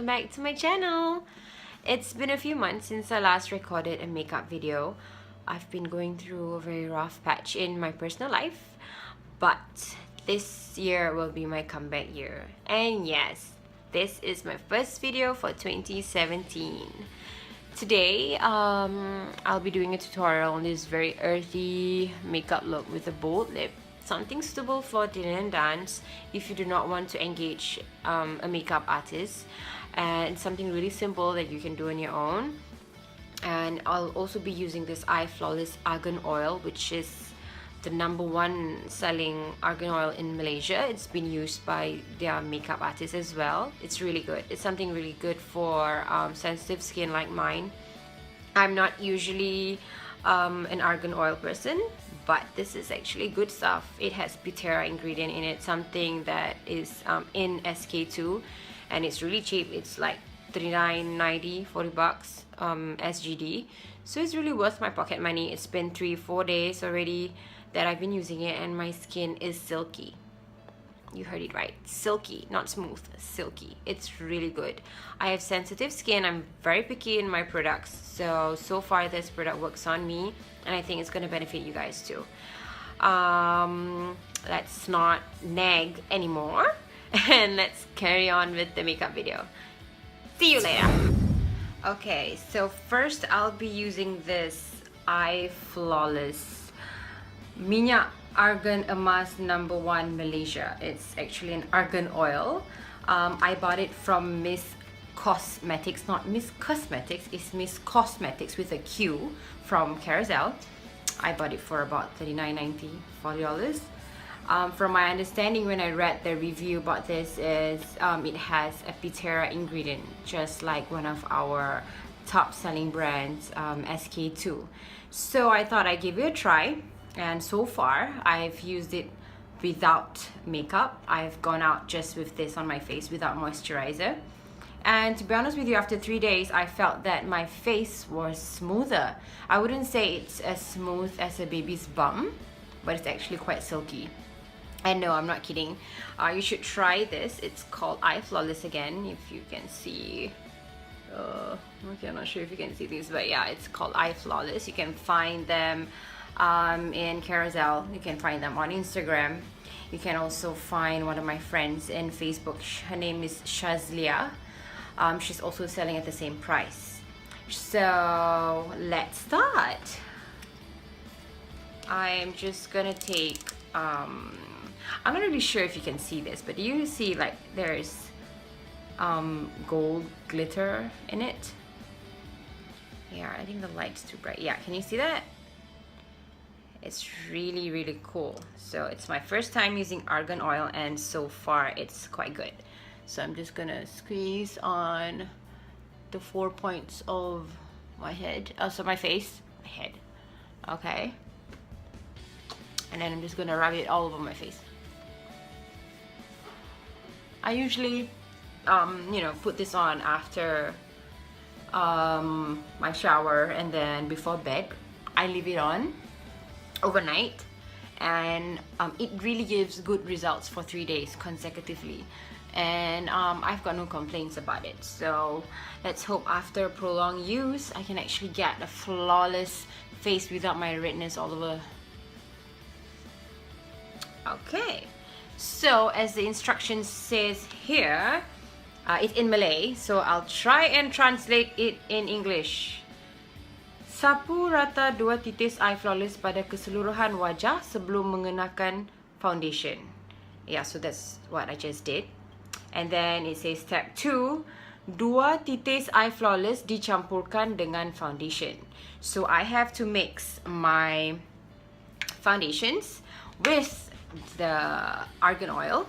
welcome back to my channel. It's been a few months since I last recorded a makeup video. I've been going through a very rough patch in my personal life, but this year will be my comeback year. And yes, this is my first video for 2017. Today, I'll be doing a tutorial on this very earthy makeup look with a bold lip. Something suitable for dinner and dance if you do not want to engage a makeup artist, and something really simple that you can do on your own. And I'll also be using this iFlawless Argan Oil, which is the #1 selling argan oil in Malaysia. It's been used by their makeup artists as well. It's really good. It's something really good for sensitive skin like mine. I'm not usually an argan oil person, but this is actually good stuff. It has pitera ingredient in it, something that is in SK2, and it's really cheap. It's like $39.90, 40 bucks SGD, so it's really worth my pocket money. It's been 3-4 days already that I've been using it, and my skin is silky. You heard it right, silky, not smooth, silky. It's really good. I have sensitive skin. I'm very picky in my products, so far this product works on me, and I think it's going to benefit you guys too. Let's not nag anymore and let's carry on with the makeup video. See you later. Okay, so first I'll be using this iFlawless Minyak Argan Emas #1 Malaysia. It's actually an argan oil. I bought it from Miss Qosmetics, not Miss Cosmetics, it's Miss Qosmetics with a Q, from Carousel. I bought it for about $39.90, $40. From my understanding, when I read the review about this, is it has a pitera ingredient, just like one of our top selling brands, SK2. So I thought I'd give it a try. And so far, I've used it without makeup. I've gone out just with this on my face without moisturizer. And to be honest with you, after 3 days, I felt that my face was smoother. I wouldn't say it's as smooth as a baby's bum, but it's actually quite silky. And no, I'm not kidding. You should try this. It's called iFlawless again, if you can see. Okay, I'm not sure if you can see this, but yeah, it's called iFlawless. You can find them in Carousel. You can find them on Instagram. You can also find one of my friends in Facebook. Her name is Shazliah. She's also selling at the same price. So let's start. I'm just gonna take I'm not really sure if you can see this, but do you see like there's gold glitter in it? Yeah, I think the light's too bright. Yeah, can you see that? It's really, really cool. So it's my first time using argan oil, and so far it's quite good. So I'm just gonna squeeze on the 4 points of my head, also my face, my head. Okay. And then I'm just gonna rub it all over my face. I usually, you know, put this on after my shower, and then before bed, I leave it on overnight, and it really gives good results for 3 days consecutively, and I've got no complaints about it. So let's hope after prolonged use I can actually get a flawless face without my redness all over. Okay, so as the instructions says here, it's in Malay, so I'll try and translate it in English. Sapu rata 2 titis iFlawless pada keseluruhan wajah sebelum mengenakan foundation. Yeah, so that's what I just did. And then it says step 2, 2 titis iFlawless dicampurkan dengan foundation. So I have to mix my foundations with the argan oil.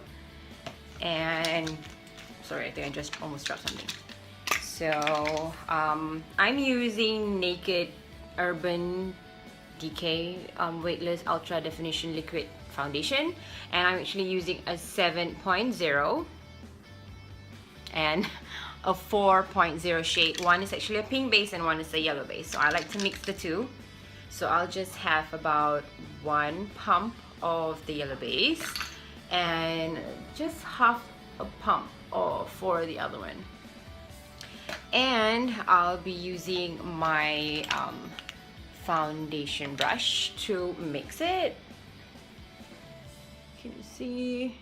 And sorry, I think I just almost dropped something. So I'm using Naked Urban Decay Weightless Ultra Definition Liquid Foundation, and I'm actually using a 7.0 and a 4.0 shade. One is actually a pink base and one is a yellow base, so I like to mix the two. So I'll just have about 1 pump of the yellow base and just half a pump for the other one. And I'll be using my foundation brush to mix it. Can you see?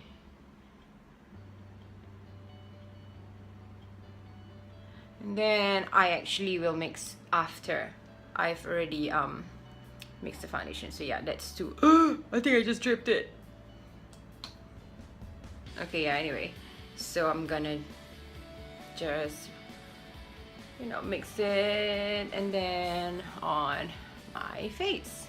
And then I actually will mix after I've already mixed the foundation. So yeah, that's two. I think I just dripped it. Okay, yeah, anyway. So I'm gonna just, you know, mix it and then on my face.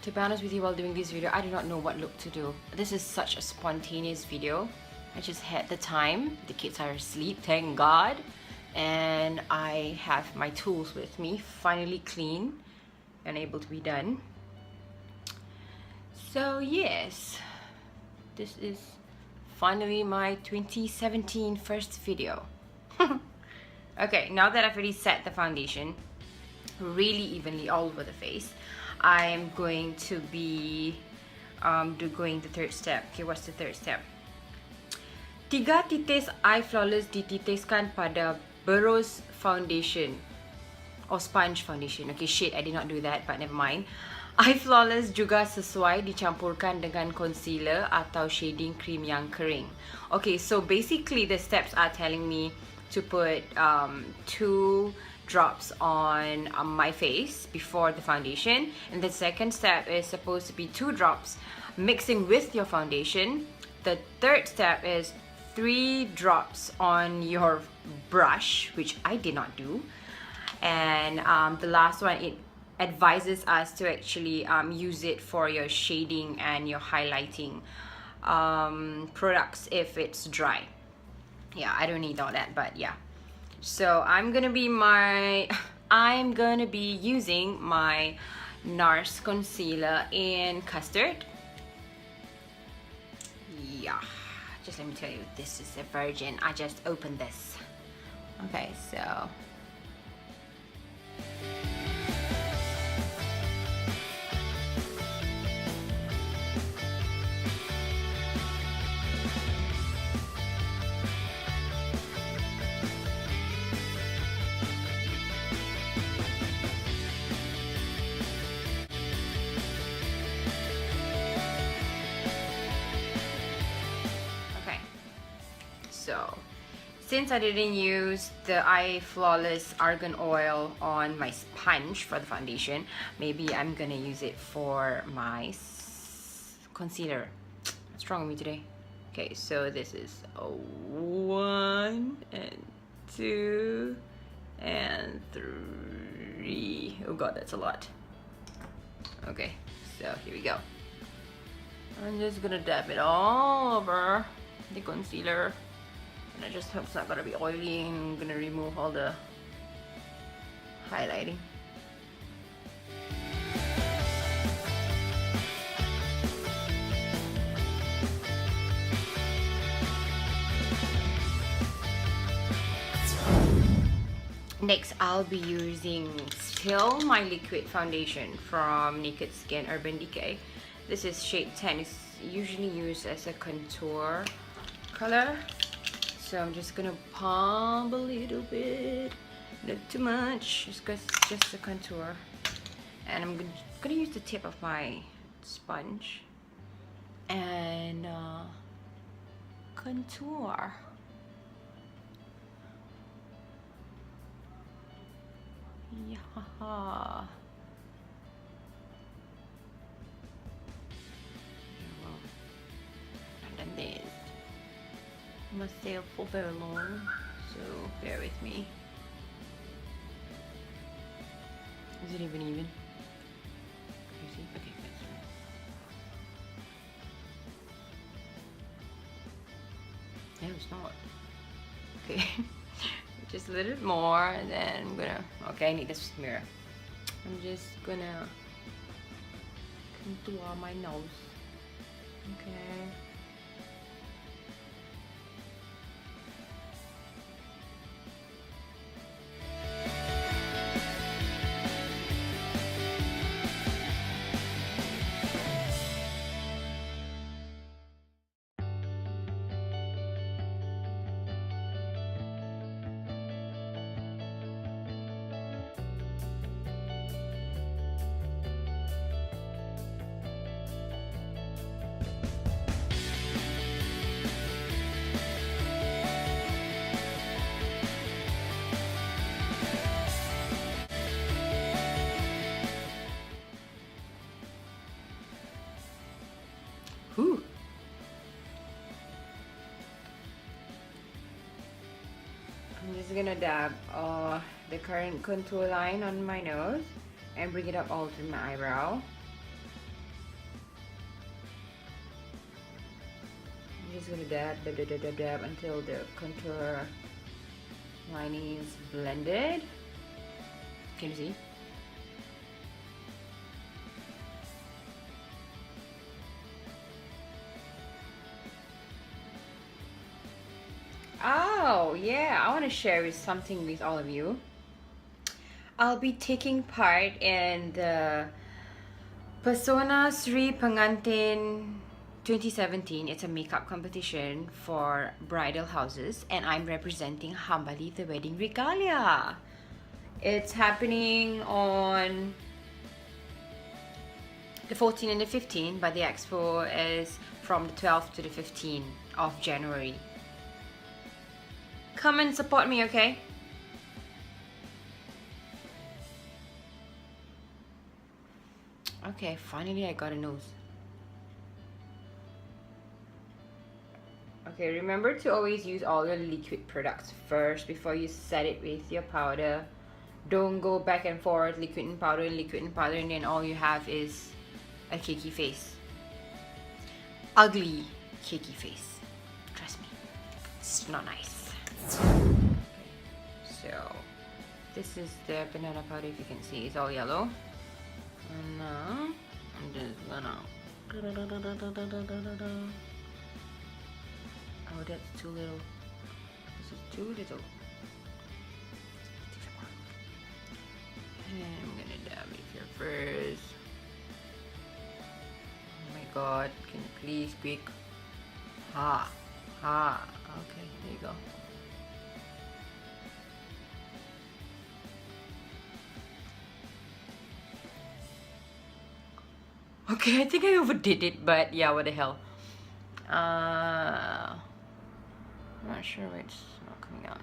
To be honest with you, while doing this video, I do not know what look to do. This is such a spontaneous video. I just had the time. The kids are asleep, thank God. And I have my tools with me, finally clean and able to be done. So yes, this is finally my 2017 first video. Okay, now that I've already set the foundation really evenly all over the face, I'm going to be going the third step. Okay, what's the third step? 3 titis iFlawless dititiskan pada berus foundation or sponge foundation. Okay, shit, I did not do that, but never mind. iFlawless juga sesuai dicampurkan dengan concealer atau shading cream yang kering. Okay, so basically the steps are telling me to put 2 drops on my face before the foundation, and the second step is supposed to be 2 drops mixing with your foundation. The third step is 3 drops on your brush, which I did not do, and the last one, it advises us to actually use it for your shading and your highlighting products if it's dry. Yeah, I don't need all that, but yeah. So I'm gonna be using my NARS concealer in Custard. Yeah, just let me tell you, this is a virgin. I just opened this. Okay, so since I didn't use the iFlawless Argan Oil on my sponge for the foundation, maybe I'm gonna use it for my concealer. What's wrong with me today? Okay, so this is 1 and 2 and 3. Oh god, that's a lot. Okay, so here we go. I'm just gonna dab it all over the concealer. And I just hope it's not gonna be oily, and I'm gonna remove all the highlighting. Next, I'll be using still my liquid foundation from Naked Skin Urban Decay. This is shade 10. It's usually used as a contour color. So I'm just gonna pump a little bit, not too much, just because it's just a contour. And I'm gonna use the tip of my sponge and contour. Yeah. And then this. Must stay up for very long, so bear with me. Is it even? Can you see? Okay, that's right. No, it's not. Okay, just a little bit more, and then I'm gonna. Okay, I need this mirror. I'm just gonna contour my nose. Okay. Whew. I'm just gonna dab the current contour line on my nose and bring it up all through my eyebrow. I'm just gonna dab until the contour line is blended. Can you see? Oh yeah, I want to share something with all of you. I'll be taking part in the Pesona Sri Pengantin 2017. It's a makeup competition for bridal houses, and I'm representing Hambali the Wedding Regalia. It's happening on the 14th and the 15th, but the expo is from the 12th to the 15th of January. Come and support me, okay? Okay, finally I got a nose. Okay, remember to always use all your liquid products first before you set it with your powder. Don't go back and forth, liquid and powder, and then all you have is a cakey face. Ugly cakey face. Trust me, it's not nice. Okay, so this is the banana powder. If you can see, it's all yellow. And now I'm just gonna. Oh, that's too little. This is too little. And I'm gonna dab it here first. Oh my god, can you please quick? Ha, ha. Okay, there you go. Okay, I think I overdid it, but yeah, what the hell. I'm not sure why it's not coming out.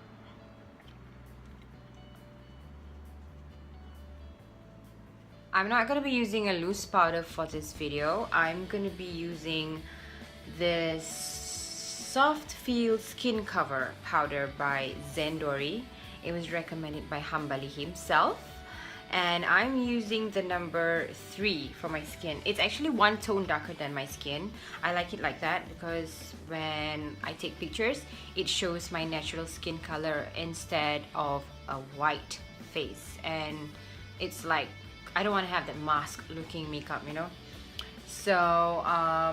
I'm not going to be using a loose powder for this video. I'm going to be using this Soft Feel Skin Cover powder by Zendori. It was recommended by Hambali himself. And I'm using the number 3 for my skin. It's actually one tone darker than my skin. I like it like that because when I take pictures, it shows my natural skin color instead of a white face. And it's like, I don't want to have that mask looking makeup, you know. So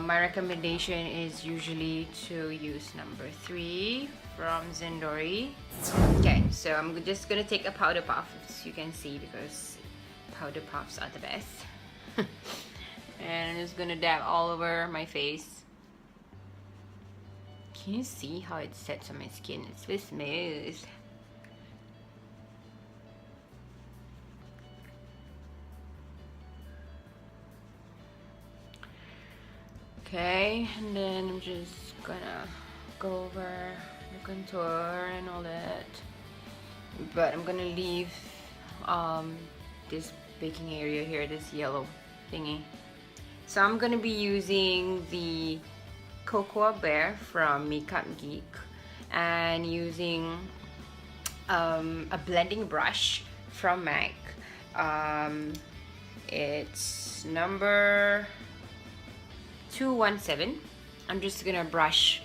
my recommendation is usually to use number 3 from Zendori. Okay, so I'm just gonna take a powder puff, as you can see, because powder puffs are the best. And I'm just gonna dab all over my face. Can you see how it sets on my skin? It's so smooth. Okay, and then I'm just gonna go over the contour and all that, but I'm gonna leave this baking area here, this yellow thingy. So I'm gonna be using the Cocoa Bear from Makeup Geek and using a blending brush from MAC. It's number 217. I'm just gonna brush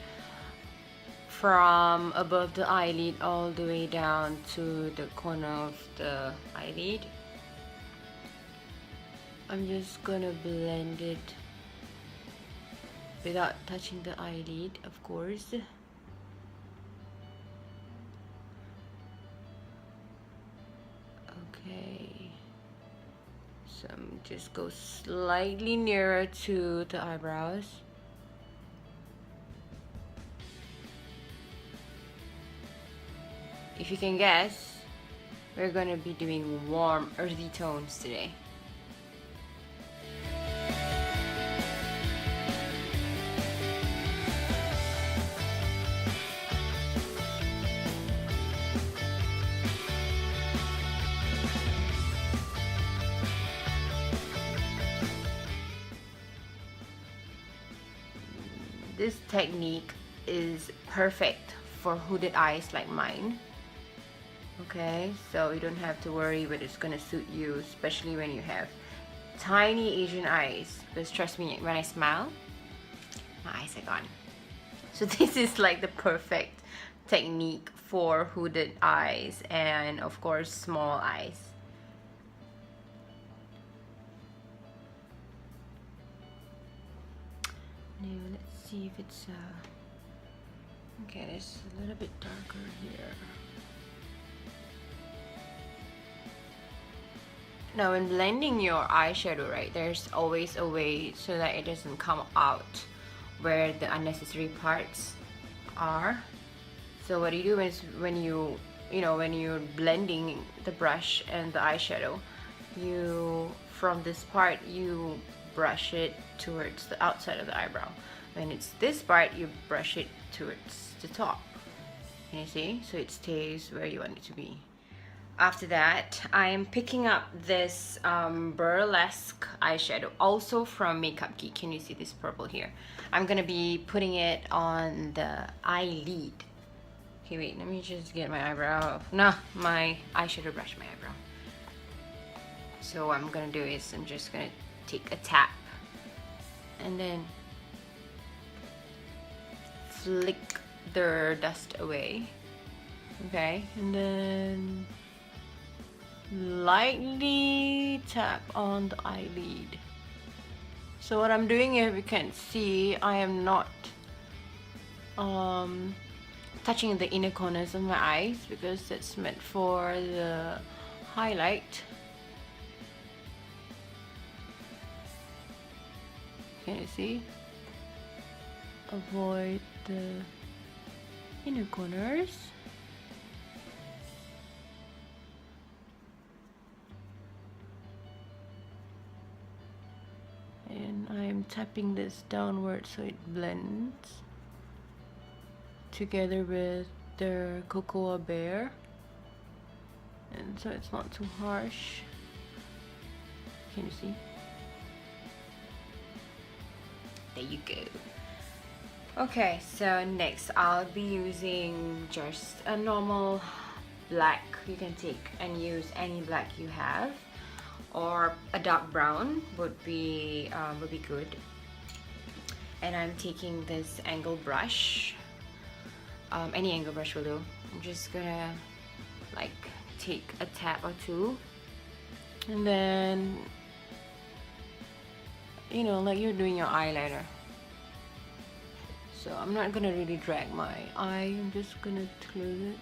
from above the eyelid all the way down to the corner of the eyelid. I'm just gonna blend it without touching the eyelid, of course. Okay, so just go slightly nearer to the eyebrows. If you can guess, we're gonna be doing warm, earthy tones today. This technique is perfect for hooded eyes like mine. Okay, so you don't have to worry whether it's gonna suit you, especially when you have tiny Asian eyes. Because trust me, when I smile, my eyes are gone. So this is like the perfect technique for hooded eyes and of course small eyes. Now let's see if it's okay, it's a little bit darker here. Now when blending your eyeshadow, right, there's always a way so that it doesn't come out where the unnecessary parts are. So what you do is when when you're blending the brush and the eyeshadow, from this part you brush it towards the outside of the eyebrow. When it's this part, you brush it towards the top. Can you see? So it stays where you want it to be. After that, I am picking up this burlesque eyeshadow, also from Makeup Geek. Can you see this purple here? I'm gonna be putting it on the eyelid. Okay, wait, let me just get my eyebrow. No, my eyeshadow brush, my eyebrow. So what I'm gonna do is I'm just gonna take a tap and then flick the dust away. Okay, and then lightly tap on the eyelid. So what I'm doing here, if you can't see, I am not touching the inner corners of my eyes because that's meant for the highlight. Can you see? Avoid the inner corners. And I'm tapping this downward so it blends together with the Cocoa Bear, and so it's not too harsh. Can you see? There you go. Okay, so next I'll be using just a normal black. You can take and use any black you have, or a dark brown would be good. And I'm taking this angle brush, any angle brush will do. I'm just gonna like take a tap or two, and then like you're doing your eyeliner. So I'm not gonna really drag my eye, I'm just gonna close it.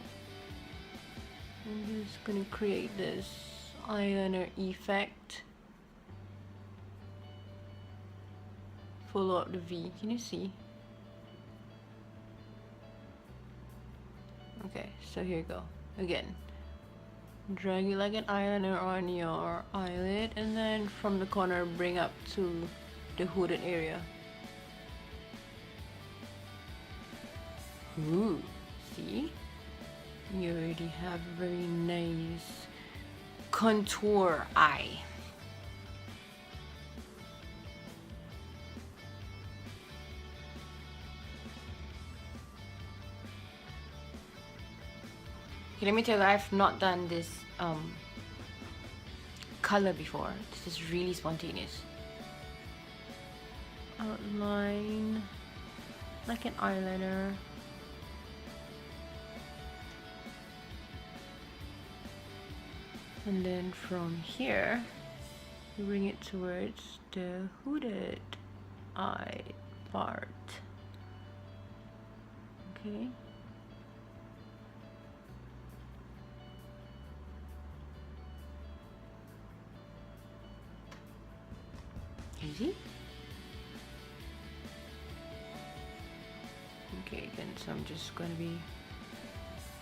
I'm just gonna create this eyeliner effect. Follow up the V, can you see? Okay, so here you go. Again, drag it like an eyeliner on your eyelid, and then from the corner bring up to the hooded area. Ooh, see? You already have a very nice contour eye. Okay, let me tell you, I've not done this color before. This is really spontaneous. Outline like an eyeliner. And then from here, bring it towards the hooded eye part. Okay. Easy. Okay, again, so I'm just going to be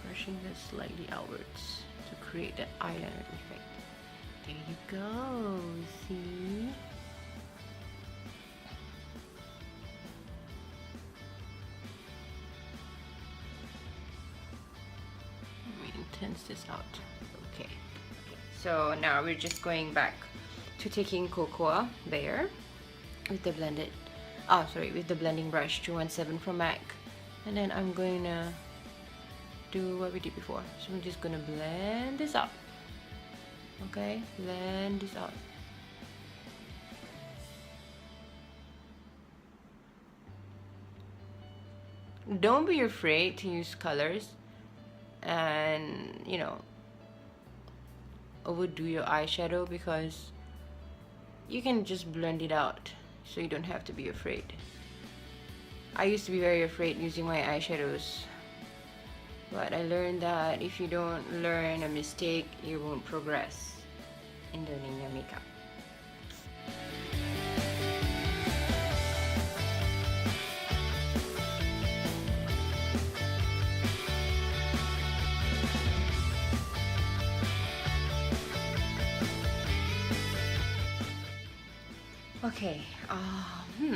brushing this slightly outwards to create that eyeliner effect. There you go, see? Let me intense this out. Okay. So now we're just going back to taking cocoa there with the with the blending brush 217 from MAC, and then I'm going to do what we did before. So I'm just going to blend this out. Okay, blend this out. Don't be afraid to use colors and, you know, overdo your eyeshadow, because you can just blend it out, so you don't have to be afraid. I used to be very afraid using my eyeshadows, but I learned that if you don't learn a mistake, you won't progress in learning your makeup. Okay,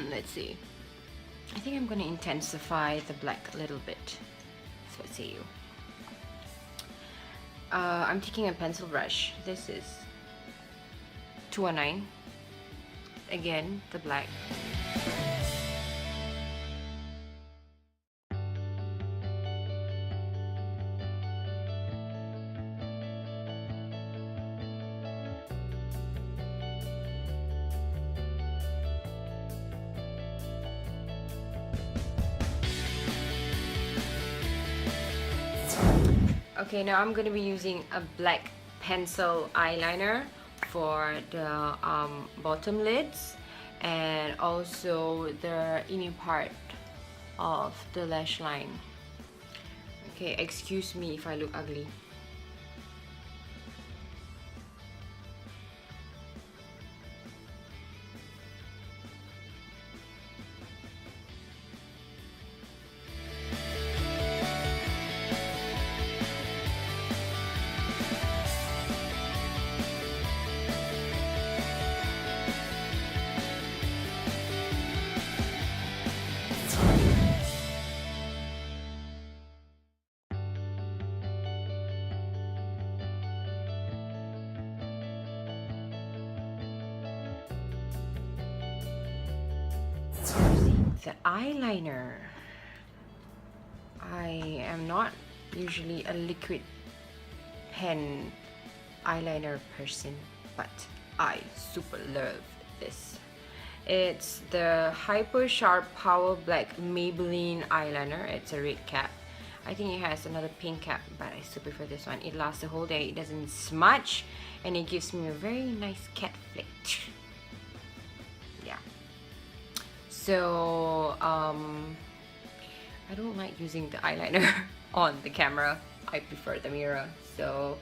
let's see. I think I'm gonna intensify the black a little bit. So let's see. I'm taking a pencil brush. This is 219. Again, the black. Okay, now I'm going to be using a black pencil eyeliner for the bottom lids and also the inner part of the lash line. Okay, excuse me if I look ugly. The eyeliner. I am not usually a liquid pen eyeliner person, but I super love this. It's the Hyper Sharp Power Black Maybelline eyeliner. It's a red cap. I think it has another pink cap, but I super prefer this one. It lasts the whole day, it doesn't smudge, and it gives me a very nice cat flick. Yeah. So, I don't like using the eyeliner on the camera. I prefer the mirror. So,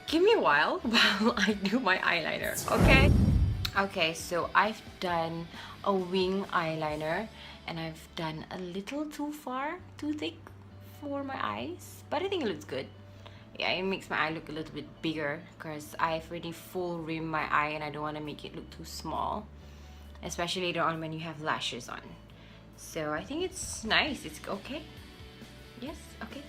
give me a while I do my eyeliner, okay? Okay, so I've done a wing eyeliner and I've done a little too thick for my eyes, but I think it looks good. Yeah, it makes my eye look a little bit bigger because I've already full rimmed my eye and I don't want to make it look too small, especially later on when you have lashes on. So I think it's nice. It's okay. Yes, okay.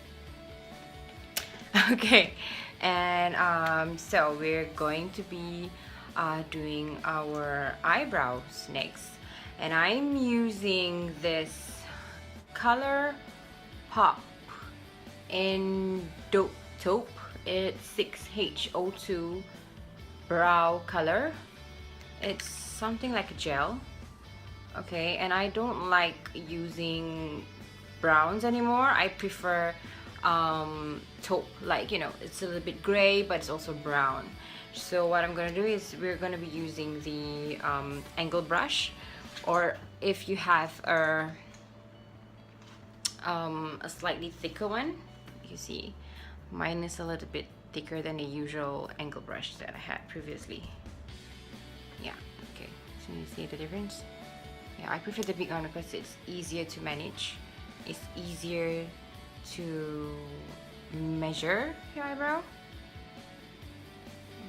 Okay, and so we're going to be doing our eyebrows next, and I'm using this Color Pop in Taupe. It's 6H02 brow color. It's something like a gel. Okay, and I don't like using browns anymore. I prefer taupe, like, you know, it's a little bit gray but it's also brown. So what I'm gonna do is we're gonna be using the angle brush, or if you have a slightly thicker one. You see mine is a little bit thicker than the usual angle brush that I had previously. Yeah, okay, so you see the difference? Yeah, I prefer the big one because it's easier to manage. It's easier to measure your eyebrow.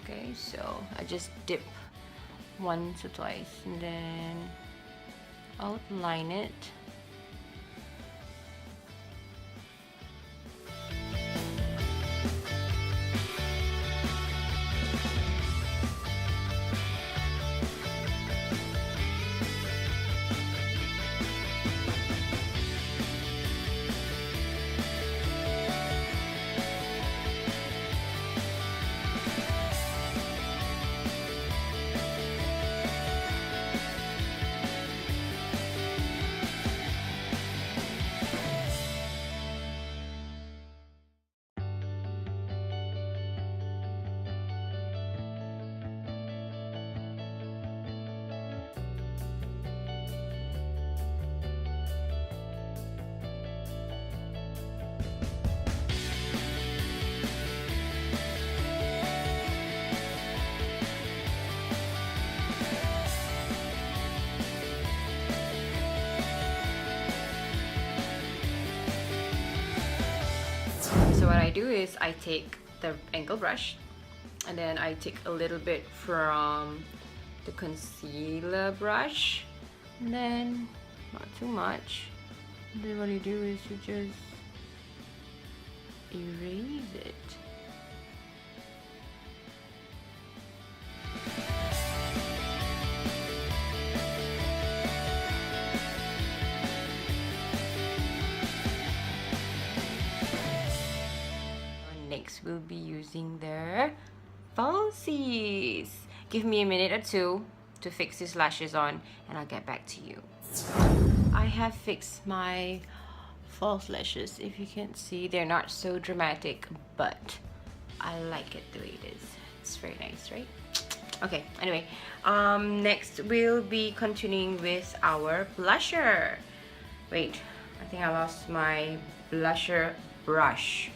Okay, so I just dip once or twice and then outline it. So what I do is I take the angle brush and then I take a little bit from the concealer brush and then not too much. And then what you do is you just erase it. Next we'll be using the falsies. Give me a minute or two to fix these lashes on and I'll get back to you. I have fixed my false lashes. If you can see, they're not so dramatic, but I like it the way it is. It's very nice, right? Okay, anyway, next we'll be continuing with our blusher. Wait, I think I lost my blusher brush.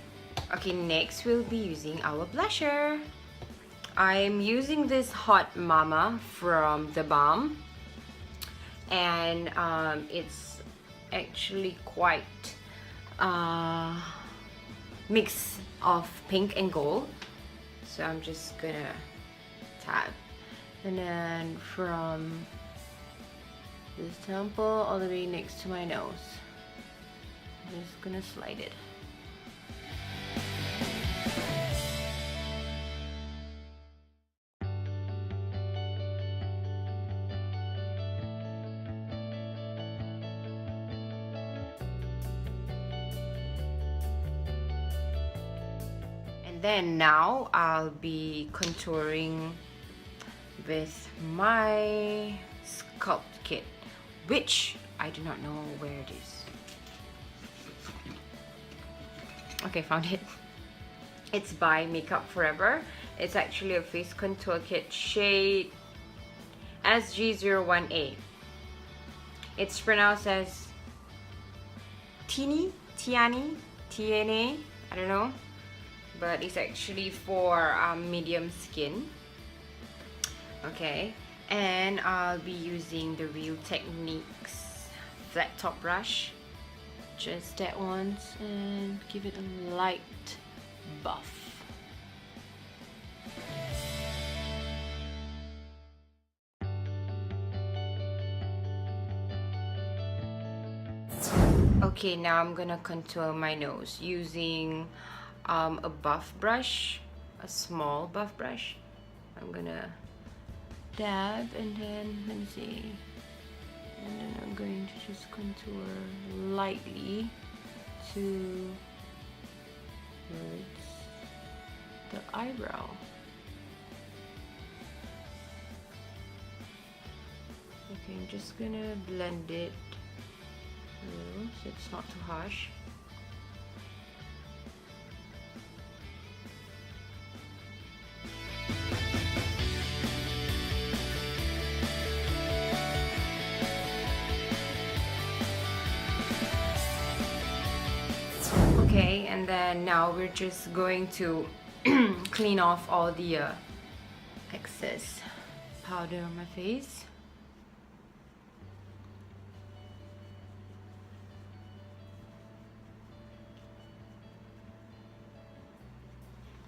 Okay, next we'll be using our blusher. I'm using this Hot Mama from The Balm, and it's actually quite mix of pink and gold. So I'm just gonna tap, and then from this temple all the way next to my nose, I'm just gonna slide it. Then now I'll be contouring with my sculpt kit, which I do not know where it is. Okay, found it. It's by Makeup Forever. It's actually a face contour kit, shade SG01A. It's pronounced as Tiani, TNA, I don't know. But it's actually for medium skin. Okay, and I'll be using the Real Techniques flat top brush, just that once, and give it a light buff. Okay, now I'm gonna contour my nose using a buff brush, a small buff brush. I'm gonna dab and then let me see, and then I'm going to just contour lightly towards the eyebrow. Okay, I'm just gonna blend it so it's not too harsh. Okay, and then now we're just going to clean off all the excess powder on my face.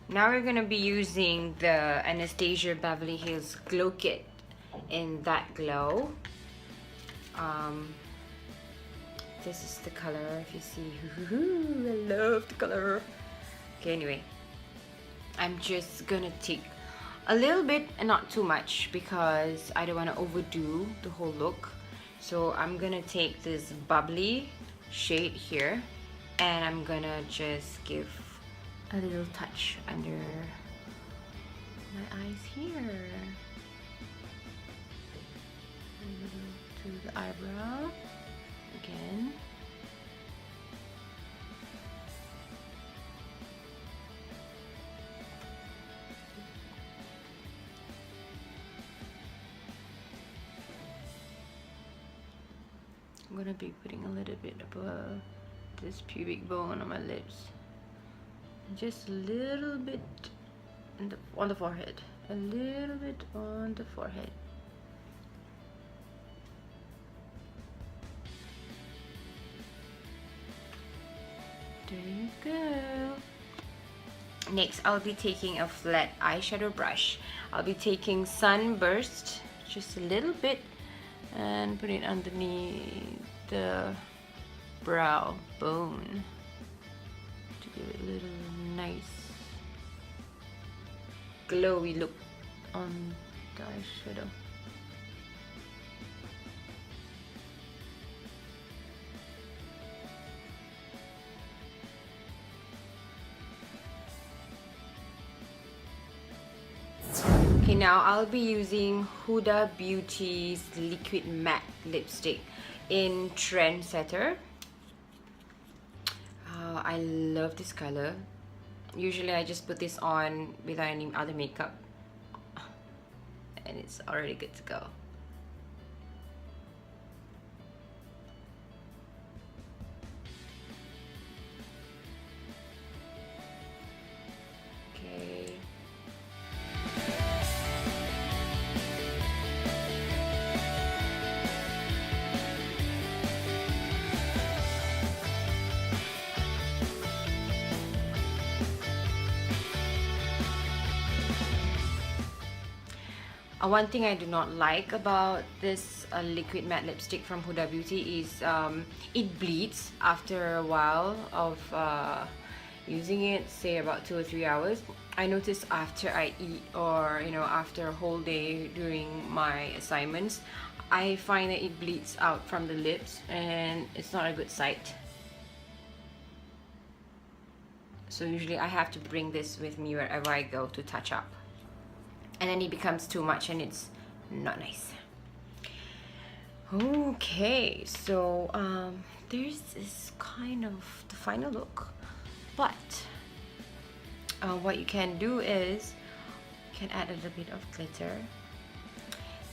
Now we're gonna be using the Anastasia Beverly Hills Glow Kit in That Glow. This is the color, if you see. I love the color. Okay, anyway, I'm just gonna take a little bit and not too much because I don't want to overdo the whole look. So I'm gonna take this bubbly shade here and I'm gonna just give a little touch under my eyes here. A little to the eyebrow again. I'm gonna be putting a little bit above this pubic bone on my lips. Just a little bit on the forehead. A little bit on the forehead. There you go. Next, I'll be taking a flat eyeshadow brush. I'll be taking Sunburst, just a little bit, and put it underneath the brow bone to give it a little nice glowy look on the eyeshadow. Okay, now I'll be using Huda Beauty's Liquid Matte Lipstick in Trendsetter. I love this color. Usually I just put this on without any other makeup and it's already good to go. Okay. One thing I do not like about this liquid matte lipstick from Huda Beauty is it bleeds after a while of using it, say about 2 or 3 hours. I notice after I eat or after a whole day during my assignments, I find that it bleeds out from the lips and it's not a good sight. So usually I have to bring this with me wherever I go to touch up. And then it becomes too much and it's not nice. Okay, so there's this kind of the final look, but what you can do is you can add a little bit of glitter.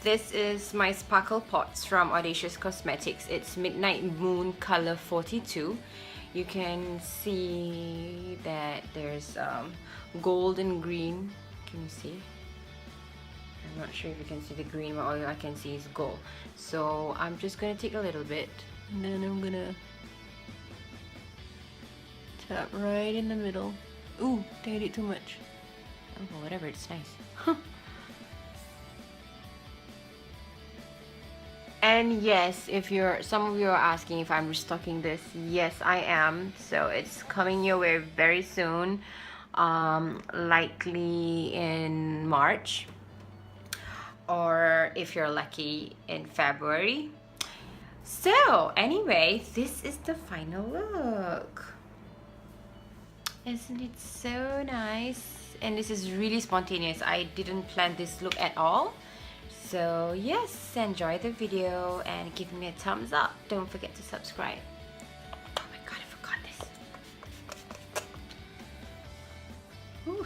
This is my Sparkle Pots from Audacious Cosmetics. It's Midnight Moon Color 42. You can see that there's gold and green. Can you see? I'm not sure if you can see the green, but all I can see is gold. So I'm just gonna take a little bit and then I'm gonna tap right in the middle. Ooh, I did too much. Oh, well, whatever, it's nice. And yes, if some of you are asking if I'm restocking this, yes I am. So it's coming your way very soon, likely in March, or if you're lucky in February. So anyway, this is the final look. Isn't it so nice? And this is really spontaneous. I didn't plan this look at all. So yes, enjoy the video and give me a thumbs up. Don't forget to subscribe. Oh my god, I forgot this. Whew.